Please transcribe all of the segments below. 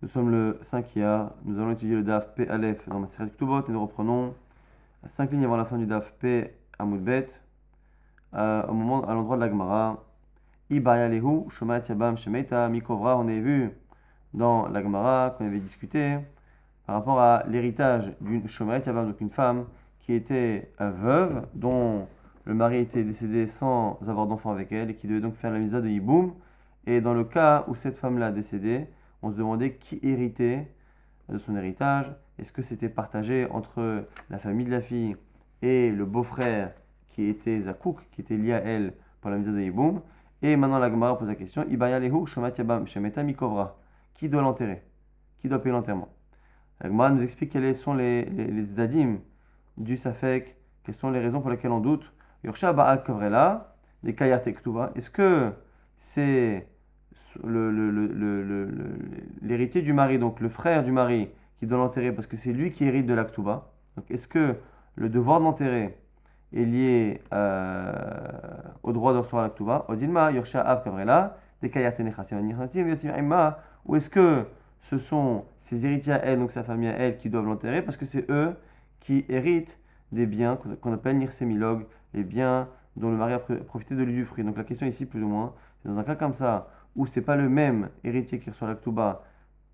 Nous sommes le 5 Iyar, nous allons étudier le Daf P Aleph dans Masechet Ketubot et nous reprenons 5 lignes avant la fin du Daf P Amud Bet, à l'endroit de la Gemara. Ibaya Lehu, Shomat Yabam Shemeita, Mikovra. On avait vu dans la Gemara qu'on avait discuté par rapport à l'héritage d'une Shomat Yabam, donc une femme qui était veuve, dont le mari était décédé sans avoir d'enfant avec elle et qui devait donc faire la misa de Yiboum. Et dans le cas où cette femme-là décédait, on se demandait qui héritait de son héritage. Est-ce que c'était partagé entre la famille de la fille et le beau-frère qui était Zakouk, qui était lié à elle pour la misa de Yiboum. Et maintenant la Gemara pose la question, Ibaya Lehu, Shomat Yabam, Shemeta Mikovra. Qui doit l'enterrer? Qui doit payer l'enterrement? La Gemara nous explique quels sont les zdadim du Safek, quelles sont les raisons pour lesquelles on doute. Yorsha Ba'al Kavrela, les Kayat Ektuba. Est-ce que c'est l'héritier du mari, donc le frère du mari, qui doit l'enterrer parce que c'est lui qui hérite de l'Aktuba? Donc est-ce que le devoir d'enterrer est lié au droit de recevoir l'Aktuba? Odilma, Yorsha Ab Kavrela, des Kayat Nechasim, ou est-ce que ce sont ses héritiers à elle, donc sa famille à elle, qui doivent l'enterrer parce que c'est eux qui héritent des biens qu'on appelle nirsemilog, les biens dont le mari a profité de l'usufruit. Donc la question ici, plus ou moins, c'est dans un cas comme ça, où c'est pas le même héritier qui reçoit l'Aktuba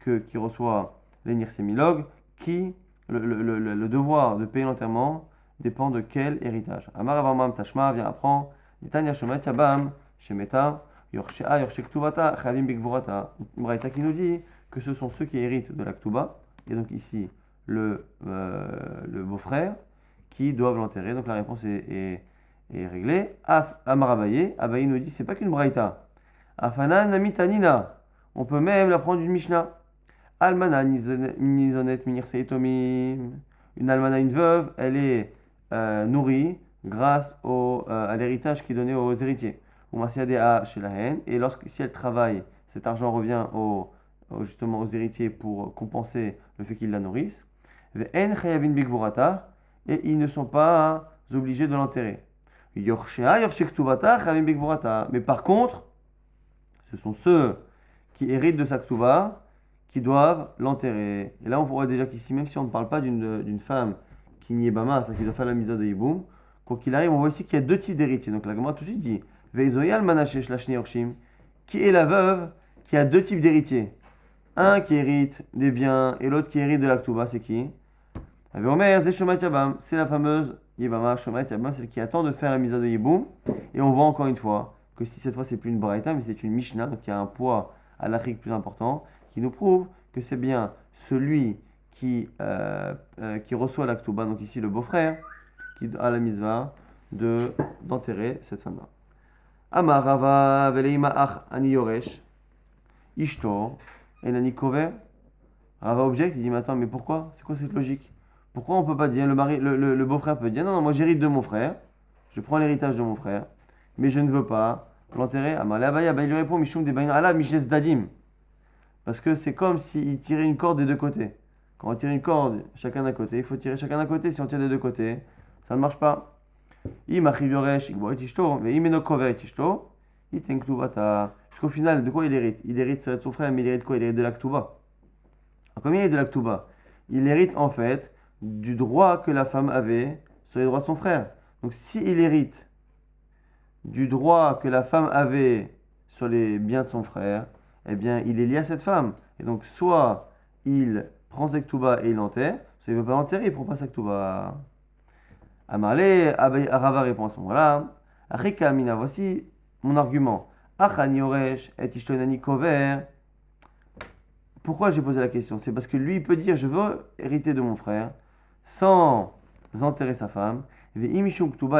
qui reçoit les nirsemilog, qui le devoir de payer l'enterrement dépend de quel héritage. Amar Avamam Tashma vient apprendre Netanya Shomat Yabam Shemeta Yorshea Yorshektubata Chavim Bigvorata. Une braïta qui nous dit que ce sont ceux qui héritent de l'Aktuba, et donc ici le beau-frère, qui doivent l'enterrer. Donc la réponse est réglée. Amar Abaye, Abaye nous dit c'est pas qu'une braïta. Afana Namitanina, on peut même la prendre d'une Mishnah. Almana Nizonet Minir Seitomim. Une almana, une veuve, elle est nourrie grâce à l'héritage qui est donné aux héritiers. Et si elle travaille, cet argent revient justement aux héritiers pour compenser le fait qu'ils la nourrissent. Et ils ne sont pas obligés de l'enterrer. Mais par contre, ce sont ceux qui héritent de sa ktuva qui doivent l'enterrer. Et là, on voit déjà qu'ici, même si on ne parle pas d'une femme qui n'y est bama, qui doit faire la misa de Yiboum, quoi qu'il arrive, on voit ici qu'il y a deux types d'héritiers. Donc la Gemara tout de suite dit qui est la veuve qui a deux types d'héritiers. Un qui hérite des biens et l'autre qui hérite de la ktuba, c'est qui? C'est la fameuse Yibama Shomat Yabam, celle qui attend de faire la misa de Yiboum. Et on voit encore une fois que si cette fois c'est plus une braïta, mais c'est une Mishnah, donc il y a un poids à l'Afrique plus important, qui nous prouve que c'est bien celui qui reçoit la ktuba, donc ici le beau-frère, qui a la misva d'enterrer cette femme-là. Amar Rava veleima ach ani yoresh ishto enani kover. Rava objecte, il dit mais attends, mais pourquoi? C'est quoi cette logique? Pourquoi on peut pas dire, le beau-frère peut dire non, moi j'hérite de mon frère, je prends l'héritage de mon frère, mais je ne veux pas l'enterrer. Amar Abaya, il lui répond Mishum de Bain Allah Mishles Dadim. Parce que c'est comme s'il tirait une corde des deux côtés. Quand on tire une corde chacun d'un côté, il faut tirer chacun d'un côté. Si on tire des deux côtés, ça ne marche pas. Jusqu'au final, de quoi il hérite? Il hérite de son frère, mais il hérite quoi? Il hérite de l'Aktuba. Comme il hérite de l'Aktuba, il hérite en fait du droit que la femme avait sur les droits de son frère. Donc s'il hérite du droit que la femme avait sur les biens de son frère, eh bien il est lié à cette femme. Et donc soit il prend sa Ktuba et il l'enterre, soit il ne veut pas l'enterrer, il ne prend pas sa Ktuba. Amarle, Rava répond à ce moment-là. Achika Amina, voici mon argument. Achani Yoresh et Ishtonani Kover. Pourquoi j'ai posé la question? C'est parce que lui, il peut dire je veux hériter de mon frère sans enterrer sa femme. Et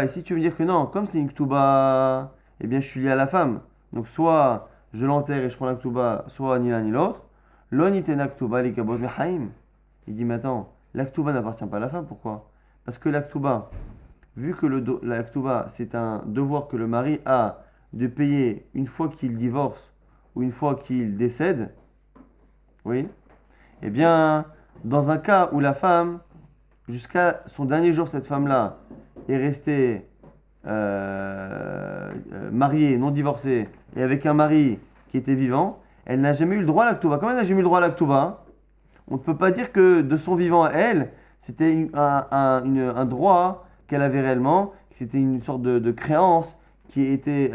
si tu veux me dire que non, comme c'est une Ktuba, eh bien je suis lié à la femme. Donc soit je l'enterre et je prends la Ktuba, soit ni l'un ni l'autre. L'onitena Ktuba likabot mechaim. Il dit maintenant, la Ktuba n'appartient pas à la femme. Pourquoi? Parce que la Ktuba, vu que la Ktuba c'est un devoir que le mari a de payer une fois qu'il divorce ou une fois qu'il décède, oui, eh bien, dans un cas où la femme, jusqu'à son dernier jour, cette femme-là est restée mariée, non divorcée, et avec un mari qui était vivant, elle n'a jamais eu le droit à l'Aktuba. Comme elle n'a jamais eu le droit à l'Aktuba, on ne peut pas dire que de son vivant à elle, c'était un droit qu'elle avait réellement, que c'était une sorte de créance qui était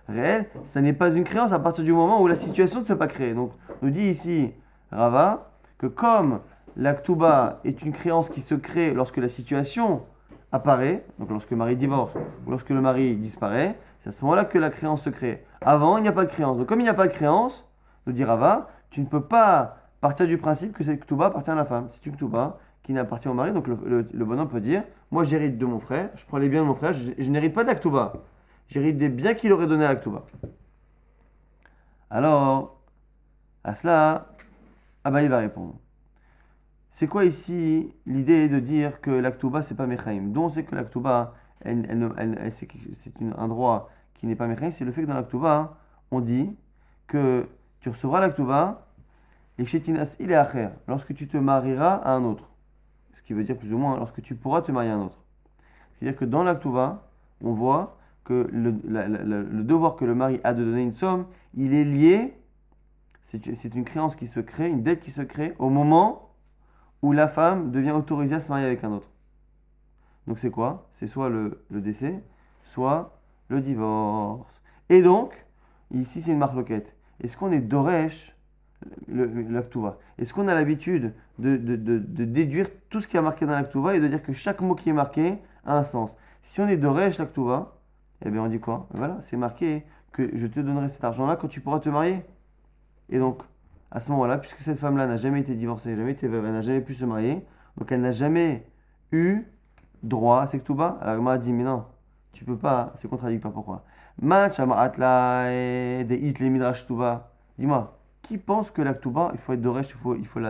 réelle. Ça n'est pas une créance à partir du moment où la situation ne s'est pas créée. Donc, on nous dit ici, Rava, que comme l'Aktuba est une créance qui se crée lorsque la situation apparaît, donc lorsque le mari divorce ou lorsque le mari disparaît, c'est à ce moment-là que la créance se crée. Avant, il n'y a pas de créance. Donc, comme il n'y a pas de créance, nous dit Rava, tu ne peux pas partir du principe que cette Ktuba appartient à la femme. C'est une Ktuba qui n'appartient au mari. Donc, le bonhomme peut dire, moi j'hérite de mon frère, je prends les biens de mon frère, je n'hérite pas de la Ktuba. J'hérite des biens qu'il aurait donnés à la Ktuba. Alors, à cela, Abaye va répondre. C'est quoi ici l'idée de dire que l'Aktuba c'est pas Mechaim? D'où on sait que l'Aktuba c'est un droit qui n'est pas Mechaim? C'est le fait que dans l'Aktuba, on dit que tu recevras l'Aktuba et Shetinas il est acher, lorsque tu te marieras à un autre. Ce qui veut dire plus ou moins lorsque tu pourras te marier à un autre. C'est-à-dire que dans l'Aktuba, on voit que le devoir que le mari a de donner une somme, il est lié, c'est une créance qui se crée, une dette qui se crée au moment où la femme devient autorisée à se marier avec un autre. Donc c'est quoi? C'est soit le décès, soit le divorce. Et donc, ici c'est une marloquette. Est-ce qu'on est Doresh, l'Aktuva? Est-ce qu'on a l'habitude de déduire tout ce qui est marqué dans l'Aktuva et de dire que chaque mot qui est marqué a un sens? Si on est Doresh, l'Aktuva, eh bien on dit quoi? Voilà, c'est marqué que je te donnerai cet argent-là quand tu pourras te marier. Et donc, à ce moment-là, puisque cette femme-là n'a jamais été divorcée, jamais été veuve, elle n'a jamais pu se marier, donc elle n'a jamais eu droit à cette Ktuba. Alors Gemara dit, mais non, tu peux pas, c'est contradictoire, pourquoi? Dis-moi, qui pense que la Ktuba, il faut être Doresh, il faut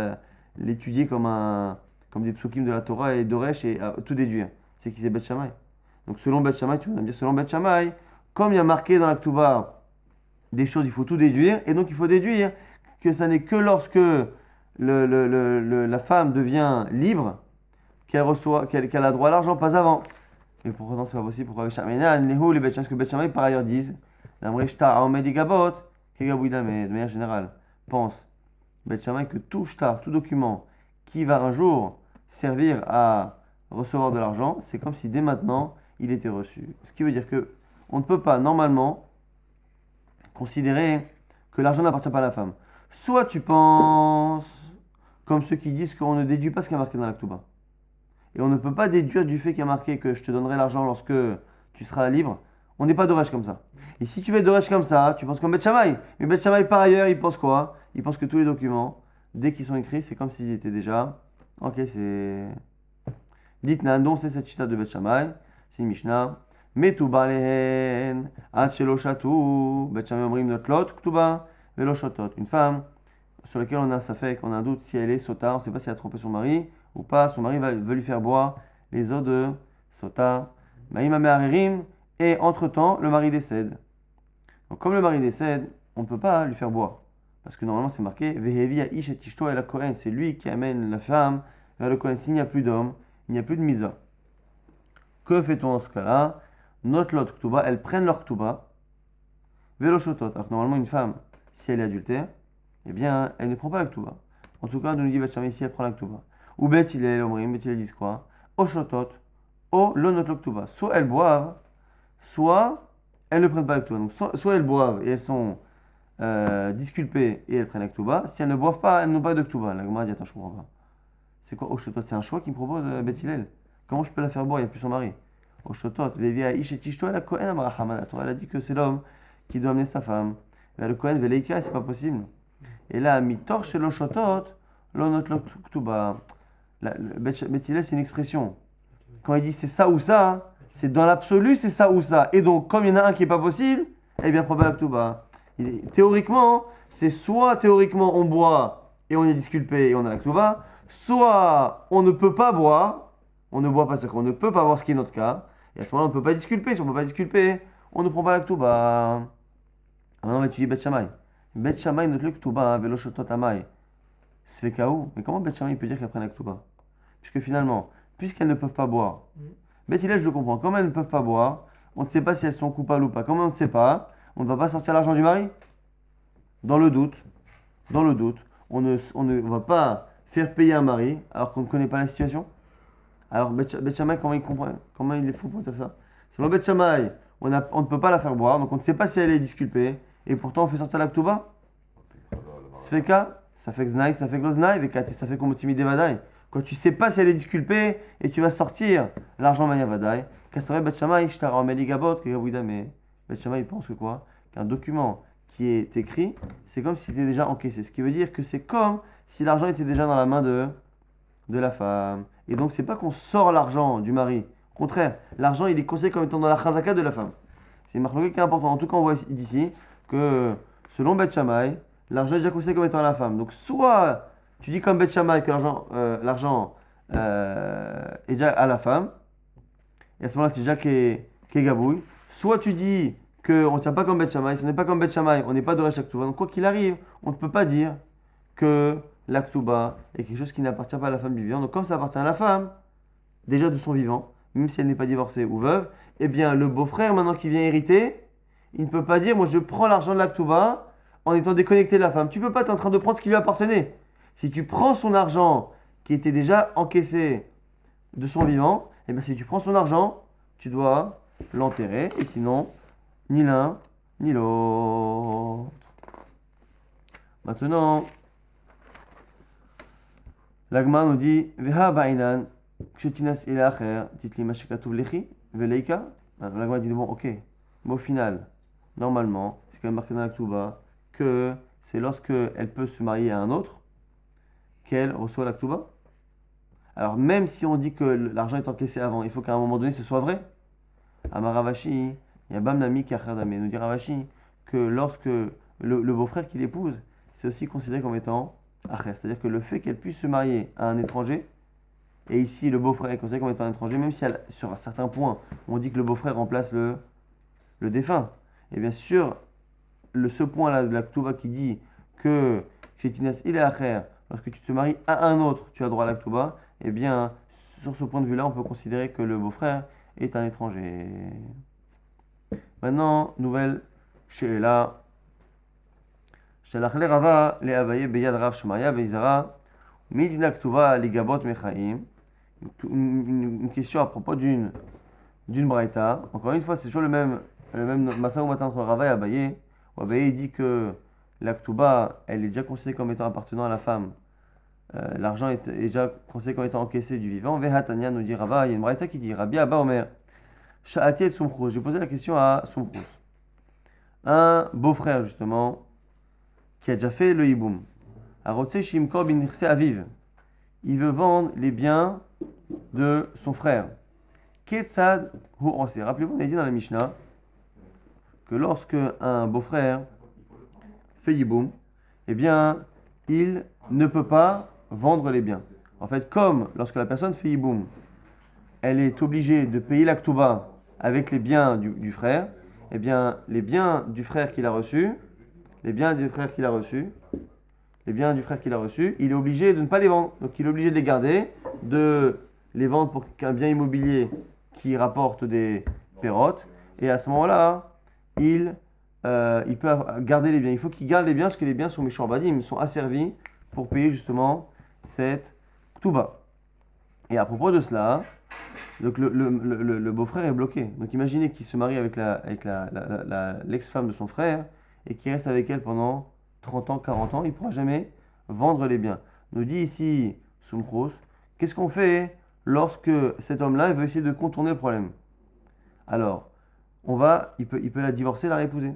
l'étudier comme des psukim de la Torah et Doresh et tout déduire? C'est qui c'est Beth Shammai. Donc selon Beth Shammai, tu vas me dire, selon Beth Shammai, comme il y a marqué dans la Ktuba des choses, il faut tout déduire, et donc il faut déduire que ça n'est que lorsque la femme devient libre qu'elle a droit à l'argent, pas avant. Et pourtant, c'est pas possible. Pourquoi les que Beth Shammai par ailleurs disent, de manière générale, pense Beth Shammai que tout shtar, tout document qui va un jour servir à recevoir de l'argent, c'est comme si dès maintenant il était reçu. Ce qui veut dire que on ne peut pas normalement considérer que l'argent n'appartient pas à la femme. Soit tu penses comme ceux qui disent qu'on ne déduit pas ce qui est marqué dans la Ktuba. Et on ne peut pas déduire du fait qu'il y a marqué que je te donnerai l'argent lorsque tu seras libre. On n'est pas d'Oresh comme ça. Et si tu es d'Oresh comme ça, tu penses comme Beth Shammai. Mais Beth Shammai, par ailleurs, il pense quoi? Il pense que tous les documents, dès qu'ils sont écrits, c'est comme s'ils étaient déjà. Ok, c'est. Dites-nan, donc c'est cette chita de Beth Shammai. C'est une Mishnah. Metu balehen, ad shelo shatu. Beth Shammai omrim notlot, ktuba. Une femme sur laquelle on a un safek, on a un doute si elle est sota, on ne sait pas si elle a trompé son mari ou pas, son mari veut lui faire boire les eaux de sota. Et entre-temps, le mari décède. Donc comme le mari décède, on ne peut pas lui faire boire. Parce que normalement c'est marqué, c'est lui qui amène la femme vers le Kohen. S'il n'y a plus d'homme, il n'y a plus de misa. Que fait-on dans ce cas-là? Notre lot ktuba, elles prennent leur ktuba, veloshotot. Alors que normalement une femme, si elle est adultère, eh bien, elle ne prend pas la Ktuba. En tout cas, nous dit Beth Shammai ici, elle prend la Ktuba. Ou Beth Hillel, Omrim, Beth Hillel disent quoi? Oshotot, o lonot lo Ktuba. Soit elles boivent, soit elles ne prennent pas la Ktuba. Donc, soit elles boivent et elles sont disculpées et elles prennent la Ktuba. Si elles ne boivent pas, elles n'ont pas de Ktuba. La Gemara dit, attends, je comprends pas. C'est quoi Oshotot? C'est un choix qui me propose Beth Hillel. Comment je peux la faire boire? Il n'y a plus son mari. Oshotot, Vevia Ish et Tishto, la Kohen Amrahaman. Elle a dit que c'est l'homme qui doit amener sa femme. Le Kohen Veleika, c'est pas possible. Et là, mitor chez l'oshotot, l'onot l'oktuba. Beth Hillel, c'est une expression. Quand il dit c'est ça ou ça, c'est dans l'absolu, c'est ça ou ça. Et donc, comme il y en a un qui n'est pas possible, eh bien, probable l'oktuba. Théoriquement, c'est soit théoriquement on boit et on est disculpé et on a l'oktuba, soit on ne peut pas boire, on ne boit pas, c'est-à-dire qu'on ne peut pas boire, ce qui est notre cas. Et à ce moment-là, on ne peut pas disculper. Si on ne peut pas disculper, on ne prend pas l'oktuba. Maintenant, on va étudier Beth Shammai. Beth Shammai notre Ktuba, velo shotot amai. Svekaou. Mais comment Beth Shammai peut dire qu'elles prennent la Ktuba? Puisque finalement, puisqu'elles ne peuvent pas boire, Beth Hillel, je le comprends. Comme elles ne peuvent pas boire, on ne sait pas si elles sont coupables ou pas. Comme on ne sait pas, on ne va pas sortir l'argent du mari. dans le doute, on ne va pas faire payer un mari alors qu'on ne connaît pas la situation. Alors, Bet Shammai, comment il comprend, comment il est fou pour dire ça? Selon Bet Shammai, on ne peut pas la faire boire, donc on ne sait pas si elle est disculpée, et pourtant on fait sortir la Ktuba. Sfeka, ça fait Znaï, ça fait Gloznaï, Vekati, ça fait Komotimi Devadaï. Quand tu ne sais pas si elle est disculpée, et tu vas sortir l'argent Maya Vadaï, Kasare Bet Shammai, Shtara Omeli Gabot, Kegavouidame. Bet Shammai, il pense que quoi? Qu'un document qui est écrit, c'est comme s'il était déjà encaissé. Ce qui veut dire que c'est comme si l'argent était déjà dans la main de la femme. Et donc, c'est pas qu'on sort l'argent du mari. Au contraire, l'argent, il est considéré comme étant dans la chazaka de la femme. C'est une marque qui est importante. En tout cas, on voit d'ici que, selon Bet Shammai, l'argent est déjà considéré comme étant à la femme. Donc, soit tu dis comme Bet Shammai que l'argent est déjà à la femme, et à ce moment-là, c'est déjà qui est gabouille. Soit tu dis qu'on ne tient pas comme Bet Shammai. Si on n'est pas comme Bet Shammai, on n'est pas d'Oresh Aktuba. Donc, quoi qu'il arrive, on ne peut pas dire que l'Aktuba est quelque chose qui n'appartient pas à la femme du vivant. Donc, comme ça appartient à la femme, déjà de son vivant, même si elle n'est pas divorcée ou veuve, eh bien, le beau-frère, maintenant qui vient hériter, il ne peut pas dire, moi je prends l'argent de l'Aktuba en étant déconnecté de la femme. Tu ne peux pas, tu es en train de prendre ce qui lui appartenait. Si tu prends son argent qui était déjà encaissé de son vivant, eh bien, si tu prends son argent, tu dois l'enterrer, et sinon, ni l'un, ni l'autre. Maintenant, l'Agma nous dit Veha ba'inan, kshetinas ila acher, titli mashikatuv lechi, veleika. L'Agma dit bon, ok, mais au final, normalement, c'est quand même marqué dans la Ktuba que c'est lorsque elle peut se marier à un autre qu'elle reçoit la Ktuba. Alors, même si on dit que l'argent est encaissé avant, il faut qu'à un moment donné ce soit vrai. Amaravashi, il y a Bam Nami qui a Khardamé, nous dit Ravashi que lorsque le beau-frère qui l'épouse, c'est aussi considéré comme étant Acher. C'est-à-dire que le fait qu'elle puisse se marier à un étranger, et ici le beau-frère est considéré comme étant un étranger, même si sur certains points on dit que le beau-frère remplace le défunt, et bien sûr, ce point-là de la Ktuba qui dit que chez Tinas il est Acher, lorsque tu te maries à un autre, tu as droit à la Ktuba, et bien sur ce point de vue-là, on peut considérer que le beau-frère est un étranger. Maintenant, nouvelle Sheela. Shalach le Rava le Abaye beyad Rav Shemaya beizara midina ktuva ligabot mechaim. Une question à propos d'une braïta. Encore une fois, c'est toujours le même massa ou matin entre Rava et Abaye. Abaye dit que la ktuba, elle est déjà considérée comme étant appartenant à la femme. L'argent est déjà considéré comme étant encaissé du vivant. Vehatania nous dit Rava, il y a une braïta qui dit Rabbi Abba Omer. Sha'ati et Sumchus. J'ai posé la question à Sumchus. Un beau-frère, justement, qui a déjà fait le hiboum. Arotse Shimko bin Nirse Aviv. Il veut vendre les biens de son frère. Ketzad hu osir. Rappelez-vous, on a dit dans la Mishnah que lorsque un beau-frère fait hiboum, eh bien, il ne peut pas vendre les biens. En fait, comme lorsque la personne fait hiboum, elle est obligée de payer la ktuba avec les biens du frère, eh bien, les biens du frère qu'il a reçus, il est obligé de ne pas les vendre. Donc, il est obligé de les garder, de les vendre pour qu'un bien immobilier qui rapporte des pérotes. Et à ce moment-là, il peut garder les biens. Il faut qu'il garde les biens parce que les biens sont méchorbadim, sont asservis pour payer justement cette ktuba. Et à propos de cela, donc le beau-frère est bloqué. Donc imaginez qu'il se marie avec l'ex-femme de son frère et qu'il reste avec elle pendant 30 ans, 40 ans, il ne pourra jamais vendre les biens. Nous dit ici Sumchus, qu'est-ce qu'on fait lorsque cet homme-là veut essayer de contourner le problème? Alors, il peut la divorcer, la réépouser.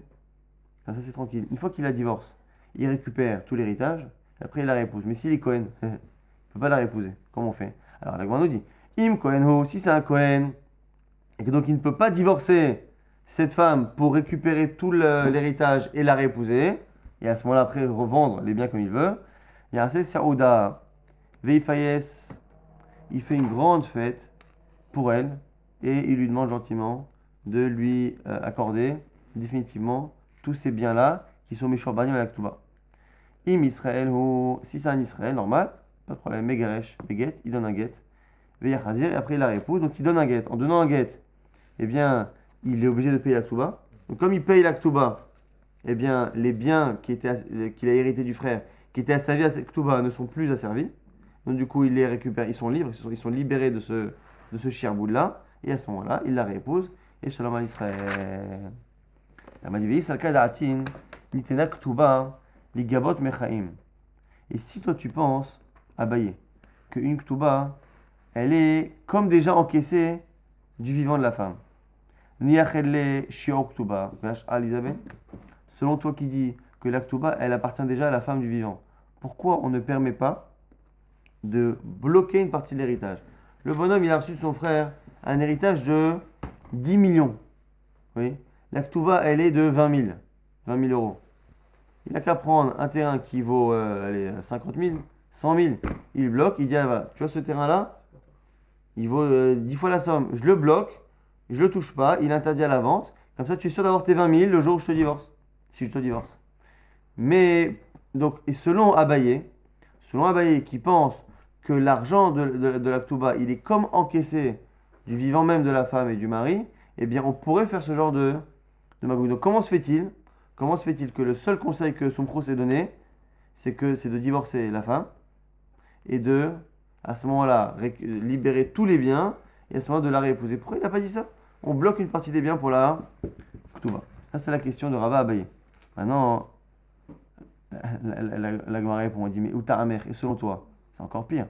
Comme ça, c'est tranquille. Une fois qu'il la divorce, il récupère tout l'héritage, et après il la réépouse. Mais s'il est Cohen, il ne peut pas la réépouser. Comment on fait? Alors, la Gemara nous dit, Im Cohen Ho, si c'est un Cohen, et que donc il ne peut pas divorcer cette femme pour récupérer tout l'héritage et la réépouser, et à ce moment-là, après, revendre les biens comme il veut, il y a un Saouda, Veifayes, il fait une grande fête pour elle, et il lui demande gentiment de lui accorder définitivement tous ces biens-là qui sont Meshorbanim à la Ktuba. Im Israël, si c'est un Israël, normal, pas de problème, Megaresh, Beget, il donne un get, Veyachazir, et après il la réépouse, donc il donne un get. En donnant un get, eh bien, il est obligé de payer la Ktuba. Donc comme il paye la Ktuba, eh bien, les biens qu'il a hérités du frère, qui étaient asservis à cette Ktuba, ne sont plus asservis. Donc, du coup, il les récupère, ils sont libres, ils sont libérés de ce shiarboud-là. Et à ce moment-là, il la réépouse. Et shalom à Israël. La Madivi, c'est le cas d'Atin, Nitena Ktuba, Ligabot Mechaim. Et si toi, tu penses, Abaye, qu'une Ktuba, elle est comme déjà encaissée du vivant de la femme. Niachelle Shior Ktuba, Elisabeth. Selon toi qui dis que la Ktuba, elle appartient déjà à la femme du vivant, pourquoi on ne permet pas de bloquer une partie de l'héritage? Le bonhomme, il a reçu de son frère un héritage de 10 millions. Oui. La Ktuba, elle est de 20 000 euros. Il n'a qu'à prendre un terrain qui vaut 50 000, 100 000. Il bloque, il dit, ah, voilà, tu vois ce terrain-là, il vaut 10 fois la somme. Je le bloque, je ne le touche pas, il est interdit à la vente. Comme ça, tu es sûr d'avoir tes 20 000 le jour où je te divorce. Si je te divorce. Mais, donc, et selon Abaye qui pense que l'argent de la Ktuba, il est comme encaissé du vivant même de la femme et du mari, eh bien, on pourrait faire ce genre de magouille. Donc, comment se fait-il que le seul conseil que Soumkhous s'est donné, c'est de divorcer la femme et à ce moment-là, libérer tous les biens et à ce moment-là de la réépouser? Pourquoi il n'a pas dit ça? On bloque une partie des biens pour la Ktuba. Ça, c'est la question de Rava Abaye. Maintenant, la Gemara répond, on dit, mais Utaramer, et selon toi, c'est encore pire.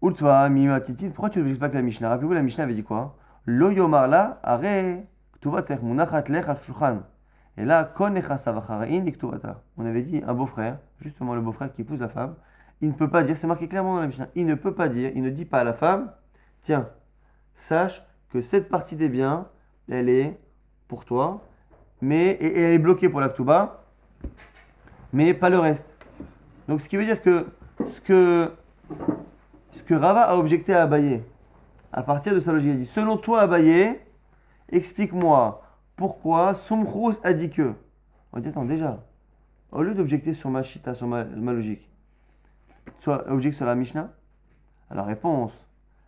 Utva, Mima Titit, pourquoi tu ne dis pas que la Mishnah? Rappelez-vous, la Mishnah avait dit quoi? Lo Yomar la, Are, Ktuvater, Munachat Lech Shulchan. Et là, Kon Echasa Vacharain, Ktuvata. On avait dit, un beau-frère, justement le beau-frère qui épouse la femme, il ne peut pas dire, c'est marqué clairement dans la Mishnah, il ne peut pas dire, il ne dit pas à la femme, tiens, sache que cette partie des biens, elle est pour toi, et elle est bloquée pour la Ktuba, mais pas le reste. Donc ce qui veut dire que ce que Rava a objecté à Abaye, à partir de sa logique, il dit, selon toi Abaye, explique-moi pourquoi Soumkhous a dit que. On dit, attends, déjà, au lieu d'objecter sur ma chita, sur ma logique, soit objecte sur la Mishnah, alors réponse,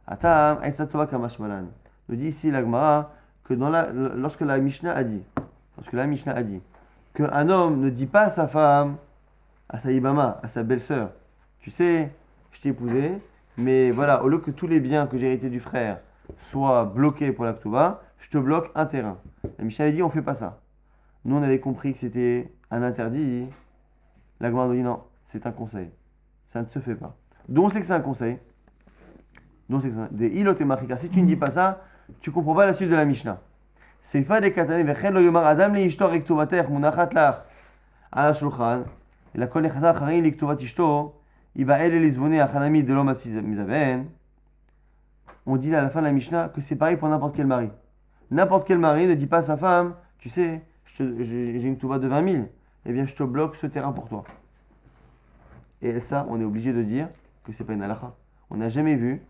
Atam, Aïsatova Kamashmalan. Nous dit ici la Gemara que lorsque la Mishnah a dit qu'un homme ne dit pas à sa femme, à sa Ibama, à sa belle-sœur, tu sais, je t'ai épousé, mais voilà, au lieu que tous les biens que j'ai hérités du frère soient bloqués pour la Ktuba, je te bloque un terrain. La Mishnah avait dit, on ne fait pas ça. Nous, on avait compris que c'était un interdit. La Gemara nous dit, non, c'est un conseil. Ça ne se fait pas. Donc, on sait que c'est un conseil. Des ilot et machika. Si tu ne dis pas ça, tu ne comprends pas la suite de la Mishnah. Seifa de katane vechen lo yomar adam le ishto rektuvater munachat lach ala shulchan la kol nechasa acharin lektuvat ishto iba el elizvone achanami de l'homme mizaven. On dit à la fin de la Mishnah que c'est pareil pour n'importe quel mari. N'importe quel mari ne dit pas à sa femme, tu sais, j'ai une ktuva de 20 000, eh bien je te bloque ce terrain pour toi. Et ça, on est obligé de dire que c'est pas une halakha. On n'a jamais vu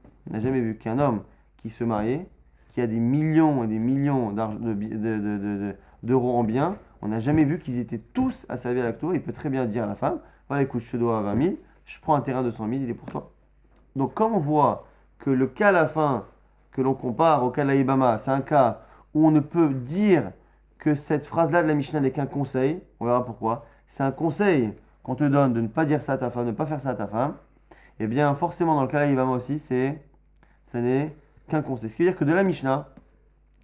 qu'un homme qui se mariait, qui a des millions et des millions d'euros en biens, on n'a jamais vu qu'ils étaient tous asservis à la ktuva. Il peut très bien dire à la femme, voilà, écoute, je te dois 20 000, je prends un terrain de 100 000, il est pour toi. Donc comme on voit que le cas à la fin, que l'on compare au cas de la Ibama, c'est un cas où on ne peut dire que cette phrase-là de la Mishnah n'est qu'un conseil, on verra pourquoi. C'est un conseil qu'on te donne de ne pas dire ça à ta femme, de ne pas faire ça à ta femme. Eh bien, forcément, dans le cas de la Ibama aussi, ça n'est qu'un conseil. Ce qui veut dire que de la Mishnah,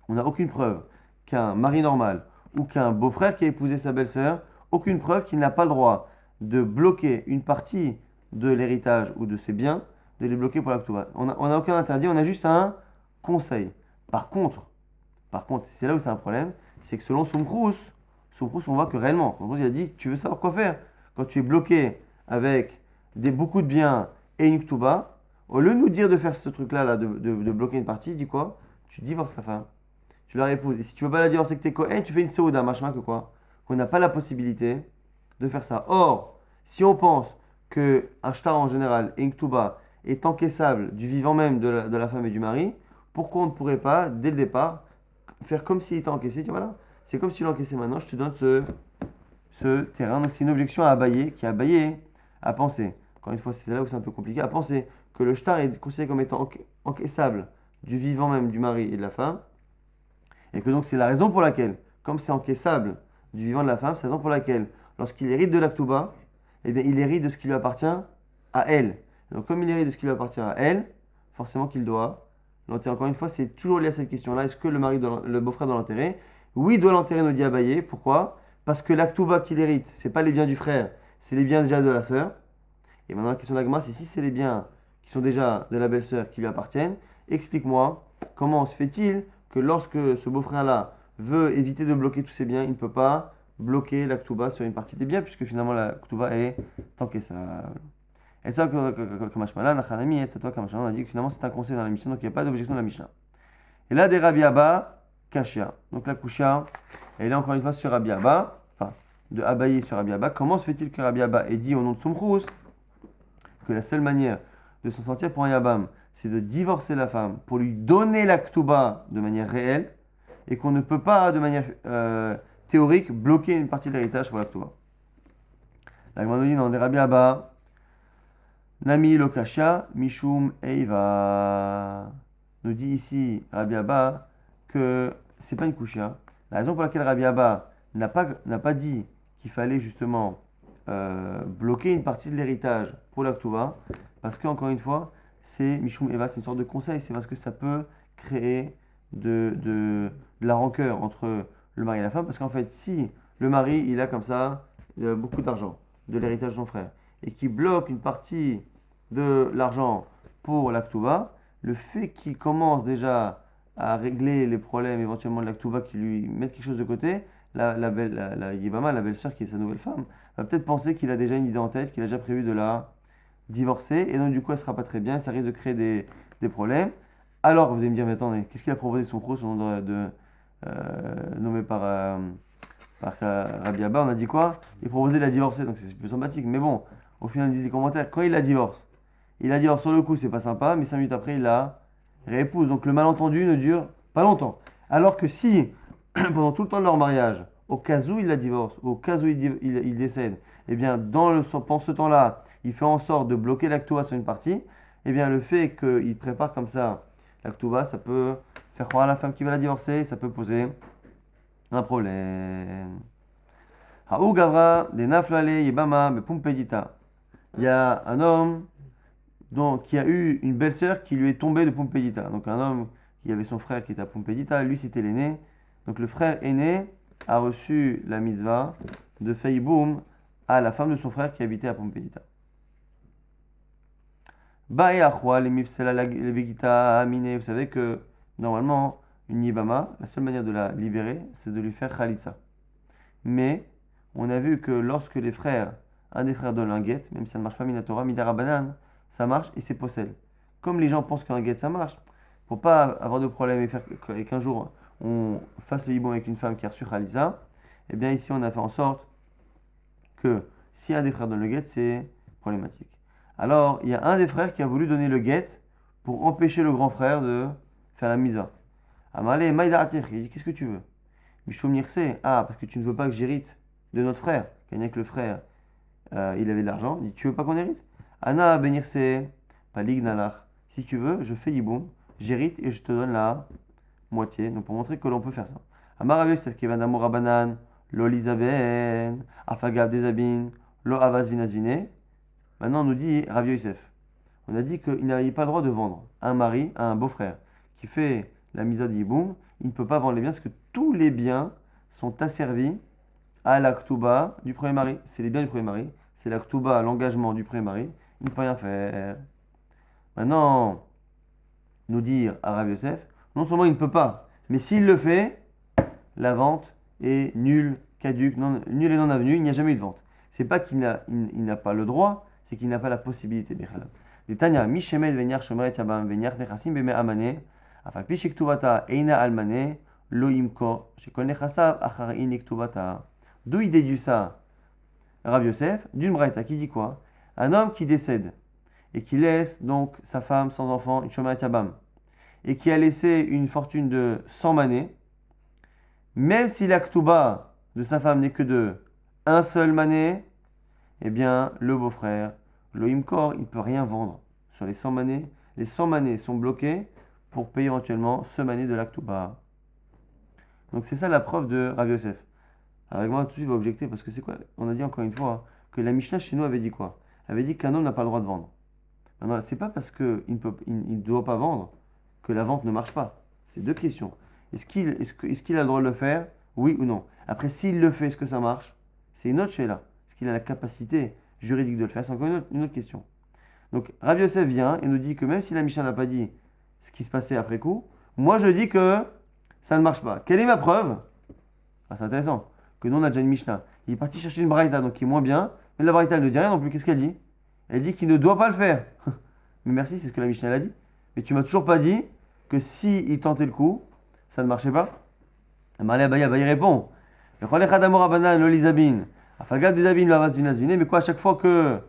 on n'a aucune preuve qu'un mari normal ou qu'un beau-frère qui a épousé sa belle-sœur, aucune preuve qu'il n'a pas le droit de bloquer une partie de l'héritage ou de ses biens, de les bloquer pour la Ktuba. On n'a aucun interdit, on a juste un conseil. Par contre, c'est là où c'est un problème, c'est que selon Soumkhous, on voit que réellement, il a dit, tu veux savoir quoi faire quand tu es bloqué avec beaucoup de biens et une Ktuba, au lieu de nous dire de faire ce truc-là, de bloquer une partie, il dit quoi? Tu divorces la femme, tu la réépouses. Et si tu ne veux pas la divorcer avec tes Kohen, tu fais une Seouda, machin que quoi? Qu'on n'a pas la possibilité de faire ça. Or, si on pense qu'un shtar en général et une Ktuba est encaissable du vivant même de la femme et du mari, pourquoi on ne pourrait pas, dès le départ, faire comme s'il était encaissé? Tiens, voilà, c'est comme s'il l'encaissait maintenant, je te donne ce terrain. Donc c'est une objection à Abaye, qui a Abaye à penser. Encore une fois, c'est là où c'est un peu compliqué, à penser que le shtar est considéré comme étant encaissable du vivant même du mari et de la femme, et que donc c'est la raison pour laquelle, comme c'est encaissable du vivant de la femme, c'est la raison pour laquelle, lorsqu'il hérite de l'Aktuba, eh bien, il hérite de ce qui lui appartient à elle. Donc, comme il hérite de ce qui lui appartient à elle, forcément qu'il doit l'enterrer. Encore une fois, c'est toujours lié à cette question-là. Est-ce que le beau-frère doit l'enterrer? Oui, il doit l'enterrer, nous dit Abaye. Pourquoi? Parce que l'Aktuba qu'il hérite, c'est pas les biens du frère, c'est les biens déjà de la sœur. Et maintenant, la question de l'Agma, c'est si c'est les biens qui sont déjà de la belle-sœur qui lui appartiennent, explique-moi comment se fait-il que lorsque ce beau-frère-là veut éviter de bloquer tous ses biens, il ne peut pas bloquer la Ktuba sur une partie des biens, puisque finalement la Ktuba est encaissable. Et ça, comme Hashmala, Nachanami, et ça, toi, comme on a dit que finalement c'est un conseil dans la Mishnah, donc il n'y a pas d'objection dans la Mishnah. Et là, des Rabbi Abba, Kashia. Donc la Kushia, elle est encore une fois sur Rabbi Abba, enfin, de Abaye sur Rabbi Abba. Comment se fait-il que Rabbi Abba ait dit au nom de Sumchus que la seule manière de s'en sortir pour un Yabam, c'est de divorcer la femme pour lui donner la Ktuba de manière réelle, et qu'on ne peut pas, de manière théorique, bloquer une partie de l'héritage pour la Ktuba. La Gemara dit dans des Rabbi Abba, Nami Lokasha, Mishum Eiva. Nous dit ici Rabbi Abba que c'est pas une kushia. La raison pour laquelle Rabbi Abba n'a pas dit qu'il fallait justement bloquer une partie de l'héritage pour la Ktuba, parce qu'encore une fois, c'est Mishum Eva, c'est une sorte de conseil, c'est parce que ça peut créer de la rancœur entre le mari et la femme, parce qu'en fait, si le mari, il a comme ça beaucoup d'argent, de l'héritage de son frère, et qu'il bloque une partie de l'argent pour la Ktuba, le fait qu'il commence déjà à régler les problèmes éventuellement de la Ktuba, qu'il lui mette quelque chose de côté, la Yibama, la belle-sœur qui est sa nouvelle femme, va peut-être penser qu'il a déjà une idée en tête, qu'il a déjà prévu de la divorcer, et donc du coup elle ne sera pas très bien, ça risque de créer des problèmes. Alors vous allez me dire, mais attendez, qu'est-ce qu'il a proposé son pro, son nom nommé par Rabbi Abba, on a dit quoi? Il proposait de la divorcer, donc c'est plus sympathique. Mais bon, au final, ils disent des commentaires, quand il la divorce sur le coup, c'est pas sympa, mais 5 minutes après, il la réépouse. Donc le malentendu ne dure pas longtemps. Alors que si, pendant tout le temps de leur mariage, au cas où il la divorce, au cas où il décède, eh bien, pendant ce temps-là, il fait en sorte de bloquer l'actuba sur une partie, eh bien, le fait qu'il prépare comme ça l'actuba, ça peut faire croire à la femme qui va la divorcer, ça peut poser un problème. Haou Gavra, des Naflale, Yebama, Pumpedita. Il y a un homme qui a eu une belle-sœur qui lui est tombée de Pumpedita. Donc un homme qui avait son frère qui était à Pumpedita, lui c'était l'aîné. Donc le frère aîné a reçu la mitzvah de Feiboum à la femme de son frère qui habitait à Pumpedita. Bae Achwa, les Mifsela, les Begita, Amine, vous savez que normalement, une Yibama, la seule manière de la libérer, c'est de lui faire Khalitsa. Mais on a vu que lorsque les frères, un des frères donne un guet, même si ça ne marche pas Minatora, Midara Banane, ça marche et c'est possède. Comme les gens pensent qu'un guet ça marche, pour pas avoir de problème et qu'un jour on fasse le hibon avec une femme qui a reçu Khalitsa, eh bien ici on a fait en sorte que si un des frères donne le guet, c'est problématique. Alors, il y a un des frères qui a voulu donner le guet pour empêcher le grand frère de faire la misa. Amalé, Maïda Atir, il dit, qu'est-ce que tu veux? Mishum Nirse, parce que tu ne veux pas que j'hérite de notre frère. Quand que le frère, il avait de l'argent, il dit, tu veux pas qu'on hérite? Ana Benirse, Palig Nalach, si tu veux, je fais Yiboum, j'hérite et je te donne la moitié. Donc, pour montrer que l'on peut faire ça. Amaravieux, c'est qui vient d'amour Abanan, Lo Lizaben, Afagav Dezabin, Lo Avas Vinasvine. Maintenant, on nous dit Rav Yosef. On a dit qu'il n'avait pas le droit de vendre un mari à un beau-frère qui fait la mise à Yiboum. Il ne peut pas vendre les biens parce que tous les biens sont asservis à la Ktuba du premier mari. C'est les biens du premier mari. C'est la Ktuba, l'engagement du premier mari. Il ne peut rien faire. Maintenant, nous dire à Rav Yosef, non seulement il ne peut pas, mais s'il le fait, la vente est nulle, caduque, nulle et non avenue. Il n'y a jamais eu de vente. C'est pas qu'il n'a pas le droit, c'est qu'il n'a pas la possibilité. Des Tanya, Mishemed Venyar Shomeret Yabam Venyar Nechasim Beme Amane, Afalpi Shektuvata Eina Almane, Loimko, Shekol Nechasav Acharin Ektuvata. D'où il déduit ça, Rav Yosef, d'une braïta qui dit quoi? Un homme qui décède et qui laisse donc sa femme sans enfant, une Shomeret Yabam, et qui a laissé une fortune de 100 manées, même si la Ktuba de sa femme n'est que de un seul mané, eh bien, le beau-frère, Loimkor, il ne peut rien vendre sur les 100 manées. Les 100 manées sont bloquées pour payer éventuellement ce mané de l'Aktuba. Donc c'est ça la preuve de Rav Yosef. Alors avec moi, tout de suite, il va objecter parce que c'est quoi? On a dit encore une fois que la Mishnah chez nous avait dit quoi? Elle avait dit qu'un homme n'a pas le droit de vendre. Maintenant, c'est pas parce qu'il ne doit pas vendre que la vente ne marche pas. C'est deux questions. Est-ce qu'il a le droit de le faire? Oui ou non? Après, s'il le fait, est-ce que ça marche? C'est une autre chose là. Est-ce qu'il a la capacité juridique de le faire? C'est encore une autre question. Donc, Rav Yosef vient et nous dit que même si la Mishnah n'a pas dit ce qui se passait après coup, moi je dis que ça ne marche pas. Quelle est ma preuve? Ah, c'est intéressant. Que nous on a déjà une Mishnah. Il est parti chercher une Braïta, donc qui est moins bien. Mais la Braïta elle ne dit rien non plus. Qu'est-ce qu'elle dit? Elle dit qu'il ne doit pas le faire. Mais merci, c'est ce que la Mishnah elle a dit. Mais tu m'as toujours pas dit que si il tentait le coup, ça ne marchait pas. Amarle Abaye, Abaye répond. Mais quoi à chaque fois que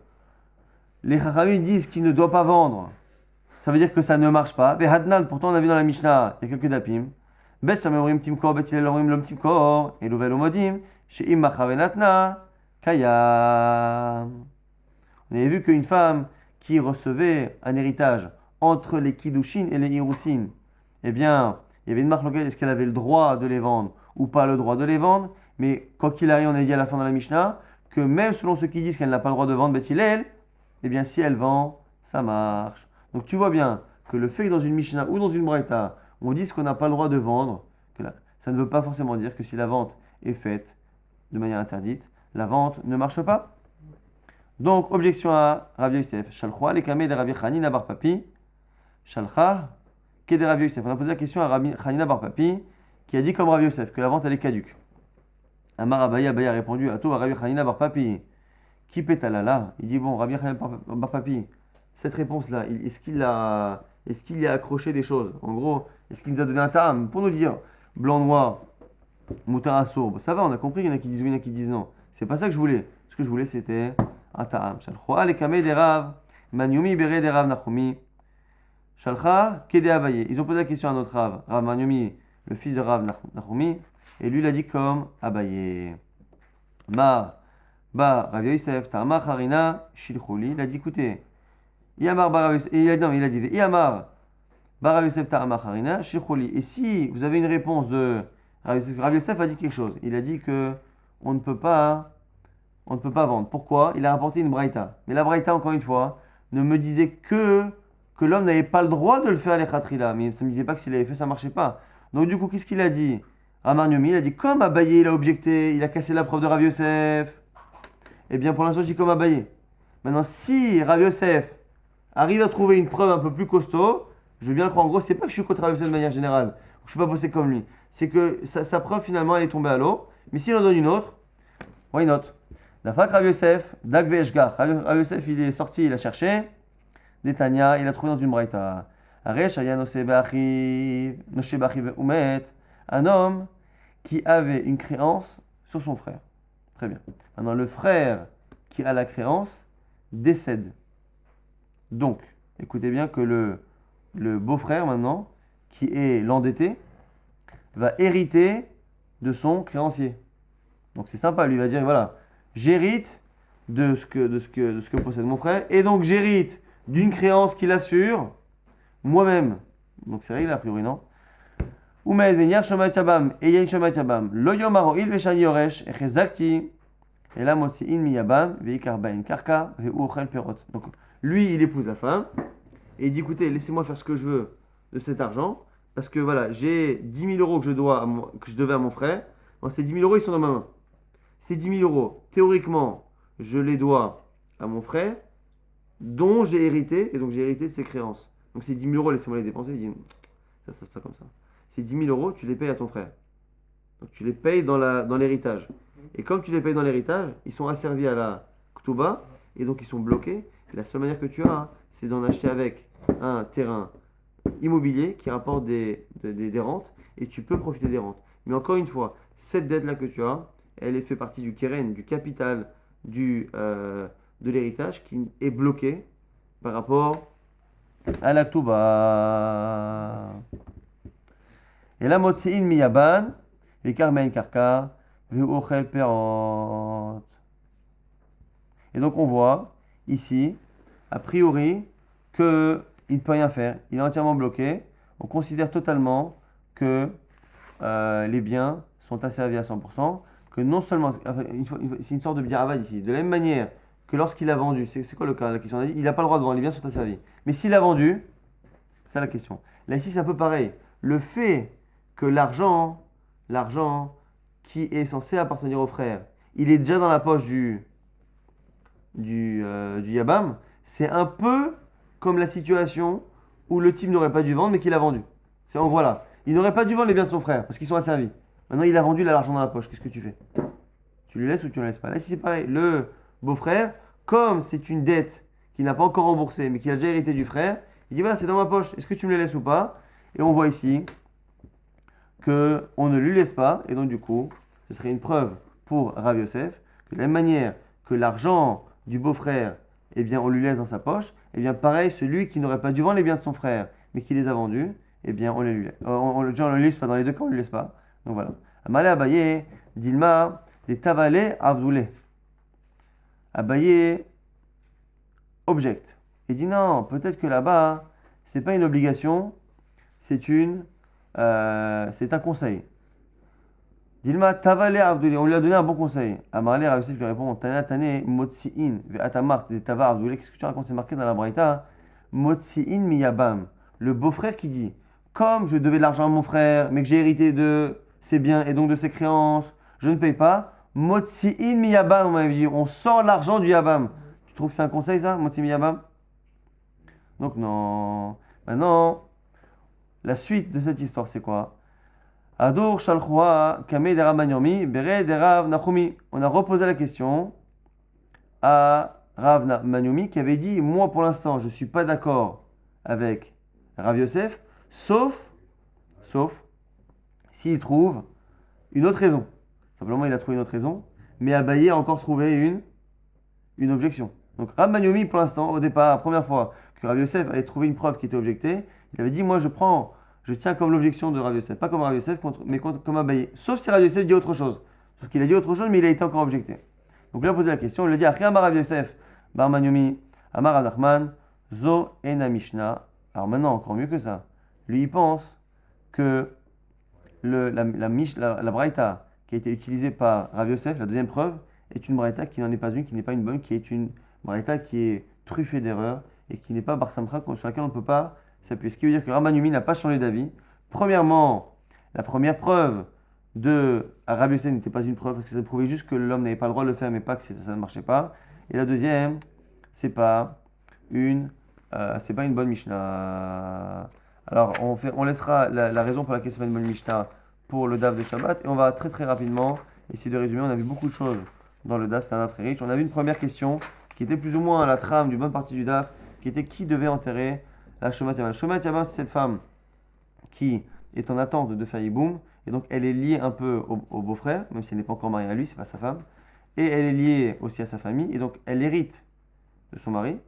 les Chachamim disent qu'il ne doit pas vendre, ça veut dire que ça ne marche pas. Vehadnan, pourtant on a vu dans la Mishnah, il y a quelques dapim. Bet shamemrim timkor, bet ilel omrim lom timkor, et l'ouvel omodim, she'im machavenatna, kayam. On avait vu qu'une femme qui recevait un héritage entre les kiddushin et les irousin, eh bien, il y avait une marque locale, est-ce qu'elle avait le droit de les vendre ou pas le droit de les vendre? Mais quoi qu'il arrive, on a dit à la fin de la Mishnah que même selon ceux qui disent qu'elle n'a pas le droit de vendre bet ilel, eh bien, si elle vend, ça marche. Donc tu vois bien que le fait que dans une Mishnah ou dans une Braïta, on dise qu'on n'a pas le droit de vendre, ça ne veut pas forcément dire que si la vente est faite de manière interdite, la vente ne marche pas. Donc, objection à Rav Yosef. Shalcha lekame de Rabbi Chanina bar Papi. Shalcha ke de Rav Yosef. On a posé la question à Rabbi Chanina bar Papi, qui a dit comme Rav Yosef que la vente elle est caduque. Amar Abaye, Abaye a répondu à toi, Rabbi Chanina bar Papi. Qui pétalala? Il dit bon, Rabbi Chanina bar Papi, cette réponse-là, est-ce qu'il y a accroché des choses? En gros, est-ce qu'il nous a donné un ta'am pour nous dire blanc-noir, moutar à sourbe? Ça va, on a compris, il y en a qui disent oui, il y en a qui disent non. C'est pas ça que je voulais. Ce que je voulais, c'était un ta'am. Shalcha lekame des Rav, Manyomi bere des Rav Nachumi. Shalcha kede Abaye. Ils ont posé la question à notre Rav, Rav Manyomi, le fils de Rav Nachumi, et lui, il a dit comme Abaye. Ma, ba, Rav Yosef, ta'ama harina, shilchuli. Il a dit écoutez, Yamar Bar Yosef, il a dit Yamar Bar Yosef ta'ama harina, shilchuli. Et si vous avez une réponse de Rav Yosef a dit quelque chose. Il a dit que on ne peut pas vendre. Pourquoi? Il a rapporté une braïta. Mais la braïta, encore une fois, ne me disait que l'homme n'avait pas le droit de le faire les khatrila. Mais ça ne me disait pas que s'il l'avait fait, ça ne marchait pas. Donc du coup, qu'est-ce qu'il a dit? Amar Nyomi, il a dit comme Abaye, il a objecté, il a cassé la preuve de Rav Yosef. Eh bien, pour l'instant, je dis comme Abaye. Maintenant, si Rav Yosef arrive à trouver une preuve un peu plus costaud, je veux bien le croire. En gros, c'est pas que je suis contre Rav Yosef de manière générale, je ne suis pas bossé comme lui. C'est que sa preuve, finalement, elle est tombée à l'eau. Mais s'il en donne une autre, why not? La fac Rav Yosef, Dag Ve'eshgar. Rav Yosef, il est sorti, il a cherché. Netanya, il a trouvé dans une braïta. Aresh aya noshe b'achiv ve'umet. Un homme qui avait une créance sur son frère. Très bien. Maintenant, le frère qui a la créance décède. Donc, écoutez bien que le beau-frère, maintenant, qui est l'endetté, va hériter de son créancier. Donc, c'est sympa. Lui, il va dire, voilà, j'hérite de ce que possède mon frère, et donc j'hérite d'une créance qu'il assure moi-même. Donc, c'est réglé, a priori, non? Et il y a une shomat yabam. Lo yomaro il veshani yoresh, echezakti, et la motzi'in mi yabam, veikar bain karka, veuchel perot. Donc, lui, il épouse la femme, et il dit, écoutez, laissez-moi faire ce que je veux de cet argent, parce que voilà, j'ai 10 000 euros que je devais à mon frère. Bon, ces 10 000 euros, ils sont dans ma main. Ces 10 000 euros, théoriquement, je les dois à mon frère, dont j'ai hérité, et donc j'ai hérité de ses créances. Donc ces 10 000 euros, laissez-moi les dépenser. Il dit, ça se passe pas comme ça. Ces 10 000 euros, tu les payes à ton frère. Donc tu les payes dans l'héritage. Et comme tu les payes dans l'héritage, ils sont asservis à la Ktuba, et donc ils sont bloqués. Et la seule manière que tu as, c'est d'en acheter avec un terrain immobilier qui rapporte des rentes, et tu peux profiter des rentes. Mais encore une fois, cette dette-là que tu as, elle est fait partie du keren, du capital de l'héritage qui est bloqué par rapport à la Ktuba. Et la motsein miyaban, vekarmen karka, veuchel perot. Et donc on voit ici, a priori, qu'il ne peut rien faire. Il est entièrement bloqué. On considère totalement que les biens sont asservis à 100%, que non seulement, enfin, c'est une sorte de biaravad ici, de la même manière que lorsqu'il a vendu, c'est quoi le cas, la question, on a dit, il n'a pas le droit de vendre, les biens sont asservis. Mais s'il a vendu, c'est ça la question. Là ici c'est un peu pareil. Le fait que l'argent qui est censé appartenir au frère, il est déjà dans la poche du Yabam, c'est un peu comme la situation où le type n'aurait pas dû vendre mais qu'il a vendu. C'est en voilà. Il n'aurait pas dû vendre les biens de son frère parce qu'ils sont asservis. Maintenant il a vendu, il a l'argent dans la poche. Qu'est-ce que tu fais? Tu lui laisses ou tu ne le laisses pas? Là si c'est pareil, le beau-frère, comme c'est une dette qu'il n'a pas encore remboursée mais qu'il a déjà hérité du frère, il dit voilà c'est dans ma poche, est-ce que tu me le laisses ou pas? Et on voit ici qu'on ne lui laisse pas et donc du coup ce serait une preuve pour Rav Yosef que de la même manière que l'argent du beau-frère, eh bien, on lui laisse dans sa poche, eh bien, pareil, celui qui n'aurait pas dû vendre les biens de son frère, mais qui les a vendus, eh bien, on les lui laisse. On le laisse pas, dans les deux cas, on ne lui laisse pas. Donc voilà. Amalé Abaye, Dilma, les Tavale Avdoulé. Abaye objecte. Et dit non, peut-être que là-bas, c'est pas une obligation, c'est un conseil. Dilma Tavale Avdoulé, on lui a donné un bon conseil. Amarle Rav Yosef lui répond Tana Tane Motsiin ve Atamart de Tava Avdoulé. Qu'est-ce que tu racontes? C'est marqué dans la Braïta. Motsiin miyabam. Le beau-frère qui dit comme je devais de l'argent à mon frère, mais que j'ai hérité de ses biens et donc de ses créances, je ne paye pas. Motsiin miyabam, on m'avait dit on sort l'argent du Yabam. Tu trouves que c'est un conseil ça, Motsiin miyabam? Donc non. Maintenant, la suite de cette histoire, c'est quoi? Adour Shalchoua Kame Derav Manyomi Bere Derav Nachumi. On a reposé la question à Rav Manyomi qui avait dit moi pour l'instant je ne suis pas d'accord avec Rav Yosef sauf s'il trouve une autre raison. Simplement il a trouvé une autre raison, mais Abaye a encore trouvé une objection. Donc Rav Manyomi pour l'instant au départ, la première fois que Rav Yosef avait trouvé une preuve qui était objectée, il avait dit moi je tiens comme l'objection de Rav Yosef, pas comme Rav Yosef, mais comme Abaye. Sauf si Rav Yosef dit autre chose. Sauf qu'il a dit autre chose, mais il a été encore objecté. Donc là, on posait la question, on lui a dit Achri Amar Rav Yosef, Bar Manyomi, Amar Adachman, Zo Ena Mishnah. Alors maintenant, encore mieux que ça. Lui, il pense que la braïta qui a été utilisée par Rav Yosef, la deuxième preuve, est une braïta qui n'en est pas une, qui n'est pas une bonne, qui est une braïta qui est truffée d'erreurs et qui n'est pas Bar Samcha, sur laquelle on ne peut pas s'appuyer. Ce qui veut dire que Rav Manyomi n'a pas changé d'avis. Premièrement, la première preuve de Rav Yosef n'était pas une preuve parce que ça prouvait juste que l'homme n'avait pas le droit de le faire, mais pas que ça ne marchait pas. Et la deuxième, c'est pas une bonne Mishnah. Alors, on laissera la raison pour laquelle c'est pas une bonne Mishnah pour le DAF de Shabbat et on va très très rapidement essayer de résumer. On a vu beaucoup de choses dans le DAF, c'est un DAF très riche. On a vu une première question qui était plus ou moins la trame d'une bonne partie du DAF, qui était qui devait enterrer la Shomat Yabam. Shomat Yabam, c'est cette femme qui est en attente de faire Yiboum, et donc elle est liée un peu au beau-frère, même si elle n'est pas encore mariée à lui, c'est pas sa femme, et elle est liée aussi à sa famille, et donc elle hérite de son mari,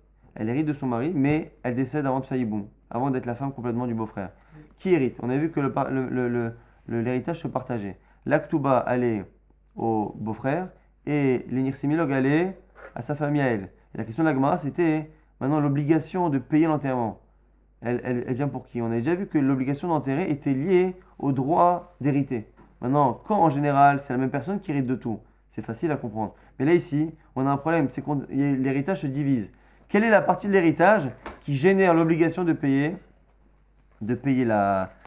mais elle décède avant de faire Yiboum, avant d'être la femme complètement du beau-frère. Qui hérite? On a vu que l'héritage se partageait. L'Aktuba allait au beau-frère, et les Nirsimilog allaient à sa famille à elle. Et la question de la Gemara, c'était maintenant l'obligation de payer l'enterrement. Elle vient pour qui? On a déjà vu que l'obligation d'enterrer était liée au droit d'hériter. Maintenant, quand en général, c'est la même personne qui hérite de tout, c'est facile à comprendre. Mais là, ici, on a un problème, c'est que l'héritage se divise. Quelle est la partie de l'héritage qui génère l'obligation de payer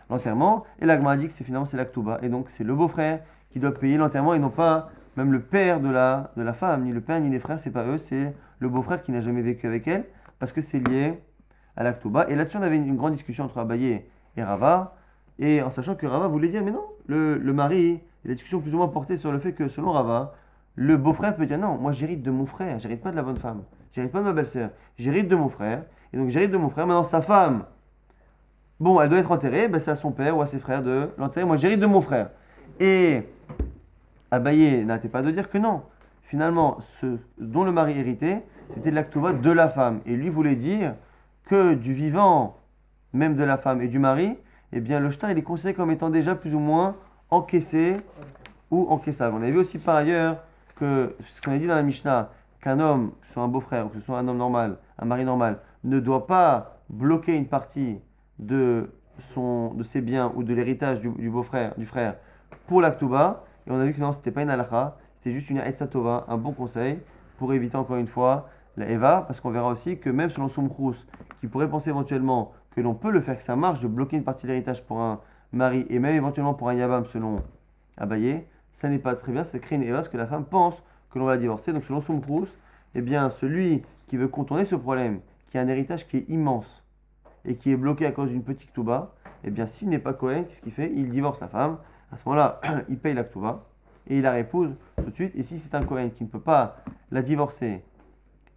l'enterrement? Et la Gemara dit que finalement c'est l'Aktuba. Et donc, c'est le beau-frère qui doit payer l'enterrement et non pas même le père de la femme. Ni le père ni les frères, c'est pas eux, c'est le beau-frère qui n'a jamais vécu avec elle parce que c'est lié à l'Aktuba. Et là-dessus, on avait une grande discussion entre Abaye et Rava, et en sachant que Rava voulait dire, mais non, le mari, et la discussion plus ou moins portée sur le fait que, selon Rava, le beau-frère peut dire, non, moi j'hérite de mon frère, j'hérite pas de la bonne femme, j'hérite pas de ma belle-sœur, j'hérite de mon frère, et donc j'hérite de mon frère, maintenant sa femme, bon, elle doit être enterrée, ben, c'est à son père ou à ses frères de l'enterrer, moi j'hérite de mon frère. Et Abaye n'arrêtait pas de dire que non, finalement, ce dont le mari héritait, c'était de l'Aktuba de la femme, et lui voulait dire que du vivant, même de la femme et du mari, eh bien le shtar il est considéré comme étant déjà plus ou moins encaissé ou encaissable. On a vu aussi par ailleurs que ce qu'on a dit dans la Mishnah, qu'un homme, que ce soit un beau-frère ou que ce soit un homme normal, un mari normal, ne doit pas bloquer une partie de de ses biens ou de l'héritage du beau-frère, du frère, pour l'Aktuba. Et on a vu que non, c'était pas une halakha, c'était juste une Etzat Tova, un bon conseil pour éviter encore une fois la Eva, parce qu'on verra aussi que même selon Soumchrous, qui pourrait penser éventuellement que l'on peut le faire, que ça marche de bloquer une partie de l'héritage pour un mari et même éventuellement pour un Yabam selon Abaye, ça n'est pas très bien, ça crée une Eva, parce que la femme pense que l'on va la divorcer. Donc selon Soumchrous, eh bien celui qui veut contourner ce problème, qui a un héritage qui est immense et qui est bloqué à cause d'une petite Ktuba, eh bien s'il n'est pas Kohen, qu'est-ce qu'il fait? Il divorce la femme. À ce moment-là, il paye la Ktuba et il la réépouse tout de suite. Et si c'est un Kohen qui ne peut pas la divorcer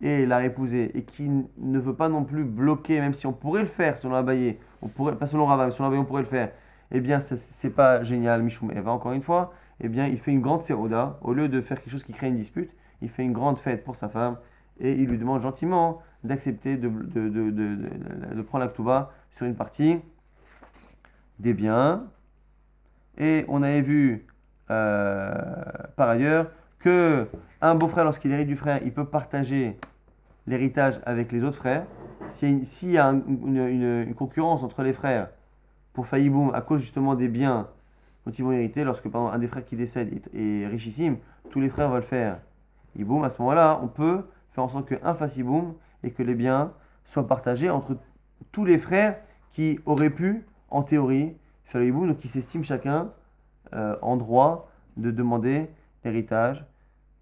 et la réépouser et qui ne veut pas non plus bloquer, même si on pourrait le faire selon Abaye, on pourrait, pas selon Rava, mais selon Abaye on pourrait le faire, eh bien c'est pas génial, Mishum Eva, encore une fois, eh bien il fait une grande Seouda, au lieu de faire quelque chose qui crée une dispute, il fait une grande fête pour sa femme et il lui demande gentiment d'accepter de prendre la Ktuba sur une partie des biens. Et on avait vu par ailleurs que un beau-frère, lorsqu'il hérite du frère, il peut partager l'héritage avec les autres frères. S'il y a une concurrence entre les frères pour Faïboum à cause justement des biens dont ils vont hériter, lorsque par exemple, un des frères qui décède est richissime, tous les frères veulent faire Iboum, à ce moment-là, on peut faire en sorte qu'un fasse Iboum et que les biens soient partagés entre tous les frères qui auraient pu, en théorie, faire le Iboum, donc qui s'estiment chacun en droit de demander l'héritage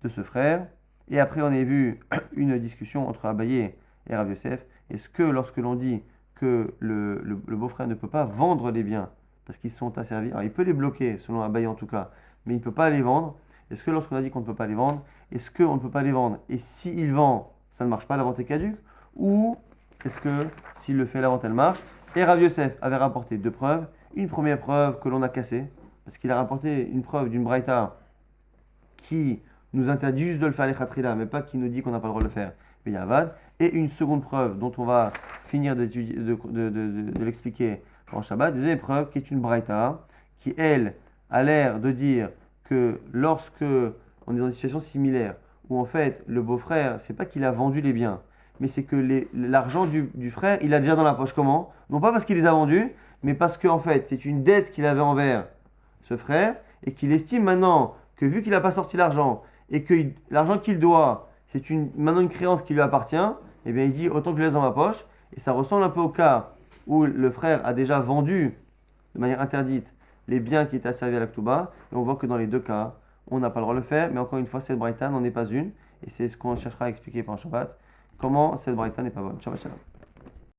de ce frère. Et après, on a vu une discussion entre Abaye et Rav Yosef. Est-ce que lorsque l'on dit que le beau-frère ne peut pas vendre les biens parce qu'ils sont asservis, alors il peut les bloquer, selon Abaye en tout cas, mais il ne peut pas les vendre. Est-ce que lorsqu'on a dit qu'on ne peut pas les vendre, est-ce qu'on ne peut pas les vendre et s'il vend, ça ne marche pas, la vente est caduque? Ou est-ce que s'il le fait, la vente elle marche? Et Rav Yosef avait rapporté deux preuves. Une première preuve que l'on a cassée, parce qu'il a rapporté une preuve d'une braïta qui nous interdit juste de le faire les khatrila, mais pas qui nous dit qu'on n'a pas le droit de le faire. Mais il y a Avad. Et une seconde preuve dont on va finir de l'expliquer en Shabbat, deuxième preuve qui est une braïta qui, elle, a l'air de dire que lorsque on est dans une situation similaire, où en fait le beau-frère, c'est pas qu'il a vendu les biens, mais c'est que l'argent du frère, il a déjà dans la poche. Comment? Non pas parce qu'il les a vendus, mais parce qu'en fait, c'est une dette qu'il avait envers ce frère, et qu'il estime maintenant que vu qu'il n'a pas sorti l'argent, et que l'argent qu'il doit, c'est maintenant une créance qui lui appartient, eh bien il dit autant que je laisse dans ma poche, et ça ressemble un peu au cas où le frère a déjà vendu de manière interdite les biens qui étaient asservis à l'Aktuba, et on voit que dans les deux cas, on n'a pas le droit de le faire, mais encore une fois, cette braïta n'en est pas une, et c'est ce qu'on cherchera à expliquer pendant Shabbat, comment cette braïta n'est pas bonne. Shabbat shalom.